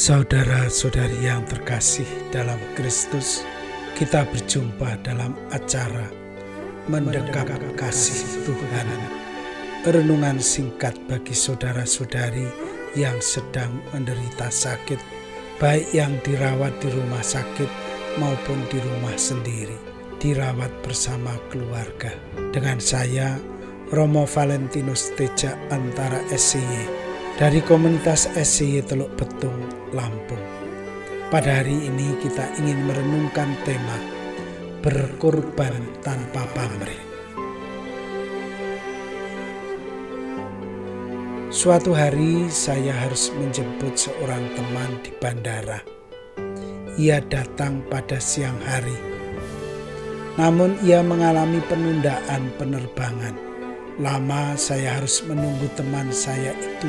Saudara-saudari yang terkasih dalam Kristus, kita berjumpa dalam acara Mendekat Kasih Tuhan. Renungan singkat bagi saudara-saudari yang sedang menderita sakit, baik yang dirawat di rumah sakit maupun di rumah sendiri, dirawat bersama keluarga. Dengan saya, Romo Valentinus Teja Antara SCY, dari komunitas SCY Teluk Betung, Lampung. Pada hari ini kita ingin merenungkan tema berkorban tanpa pamrih. Suatu hari saya harus menjemput seorang teman di bandara. Ia datang pada siang hari. Namun ia mengalami penundaan penerbangan. Lama saya harus menunggu teman saya itu.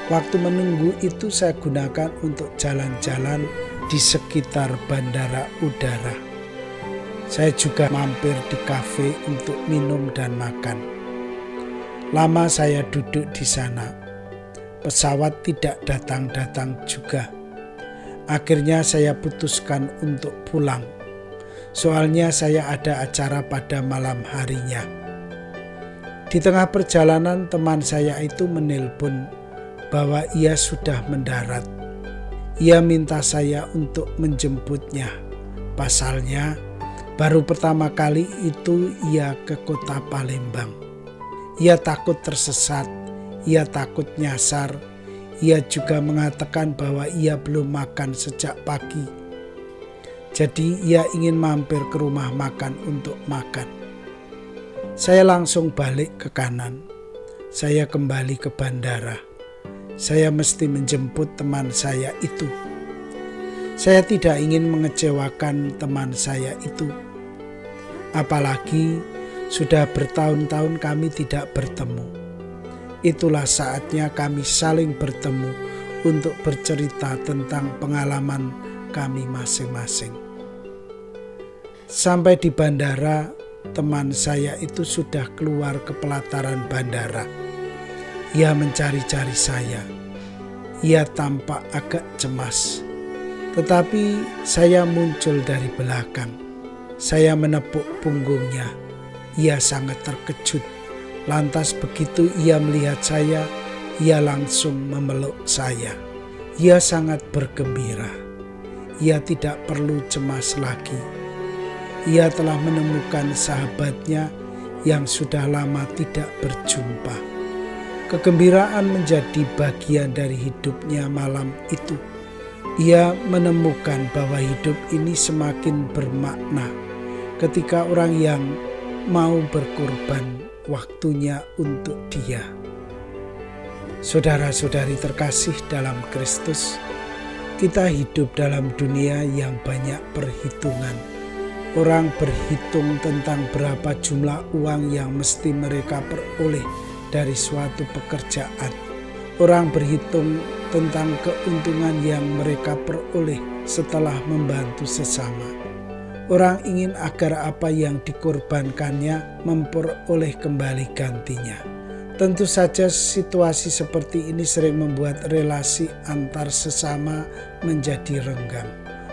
Waktu menunggu itu saya gunakan untuk jalan-jalan di sekitar bandara udara. Saya juga mampir di kafe untuk minum dan makan. Lama saya duduk di sana. Pesawat tidak datang-datang juga. Akhirnya saya putuskan untuk pulang. Soalnya saya ada acara pada malam harinya. Di tengah perjalanan teman saya itu menelpon bahwa ia sudah mendarat. Ia minta saya untuk menjemputnya. Pasalnya, baru pertama kali itu ia ke kota Palembang. Ia takut tersesat, ia takut nyasar. Ia juga mengatakan bahwa ia belum makan sejak pagi. Jadi ia ingin mampir ke rumah makan untuk makan. Saya langsung balik ke kanan. Saya kembali ke bandara. Saya mesti menjemput teman saya itu. Saya tidak ingin mengecewakan teman saya itu. Apalagi sudah bertahun-tahun kami tidak bertemu. Itulah saatnya kami saling bertemu untuk bercerita tentang pengalaman kami masing-masing. Sampai di bandara, teman saya itu sudah keluar ke pelataran bandara. Ia mencari-cari saya. Ia tampak agak cemas. Tetapi saya muncul dari belakang. Saya menepuk punggungnya. Ia sangat terkejut. Lantas begitu ia melihat saya, ia langsung memeluk saya. Ia sangat bergembira. Ia tidak perlu cemas lagi. Ia telah menemukan sahabatnya yang sudah lama tidak berjumpa. Kegembiraan menjadi bagian dari hidupnya malam itu. Ia menemukan bahwa hidup ini semakin bermakna ketika orang yang mau berkorban waktunya untuk dia. Saudara-saudari terkasih dalam Kristus, kita hidup dalam dunia yang banyak perhitungan. Orang berhitung tentang berapa jumlah uang yang mesti mereka peroleh dari suatu pekerjaan. Orang berhitung tentang keuntungan yang mereka peroleh setelah membantu sesama. Orang ingin agar apa yang dikorbankannya memperoleh kembali gantinya. Tentu saja situasi seperti ini sering membuat relasi antar sesama menjadi renggang.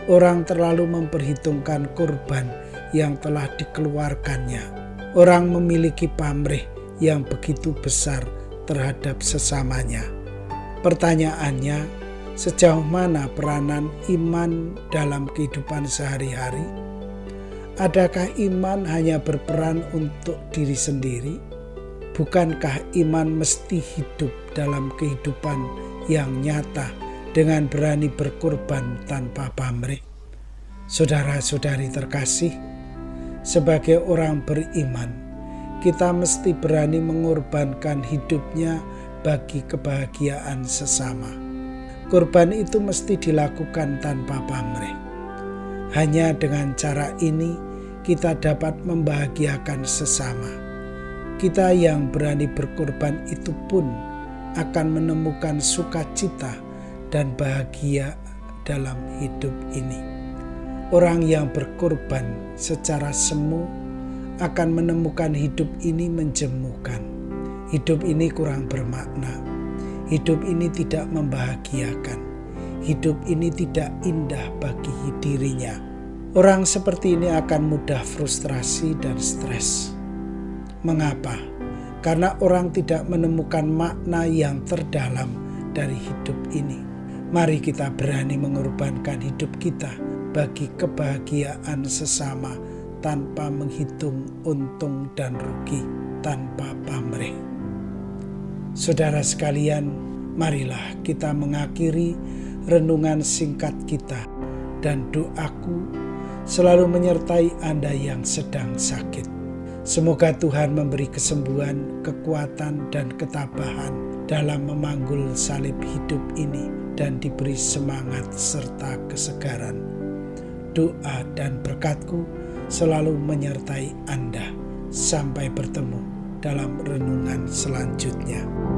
Orang terlalu memperhitungkan korban yang telah dikeluarkannya. Orang memiliki pamrih yang begitu besar terhadap sesamanya. Pertanyaannya, sejauh mana peranan iman dalam kehidupan sehari-hari? Adakah iman hanya berperan untuk diri sendiri? Bukankah iman mesti hidup dalam kehidupan yang nyata dengan berani berkorban tanpa pamrih? Saudara-saudari terkasih, sebagai orang beriman, kita mesti berani mengorbankan hidupnya bagi kebahagiaan sesama. Korban itu mesti dilakukan tanpa pamrih. Hanya dengan cara ini kita dapat membahagiakan sesama. Kita yang berani berkorban itu pun akan menemukan sukacita dan bahagia dalam hidup ini. Orang yang berkorban secara semu akan menemukan hidup ini menjemukan. Hidup ini kurang bermakna. Hidup ini tidak membahagiakan. Hidup ini tidak indah bagi dirinya. Orang seperti ini akan mudah frustrasi dan stres. Mengapa? Karena orang tidak menemukan makna yang terdalam dari hidup ini. Mari kita berani mengorbankan hidup kita bagi kebahagiaan sesama tanpa menghitung untung dan rugi, tanpa pamrih. Saudara sekalian, marilah kita mengakhiri renungan singkat kita, dan doaku selalu menyertai Anda yang sedang sakit. Semoga Tuhan memberi kesembuhan, kekuatan, dan ketabahan dalam memanggul salib hidup ini dan diberi semangat serta kesegaran. Doa dan berkat-Ku selalu menyertai Anda. Sampai bertemu dalam renungan selanjutnya.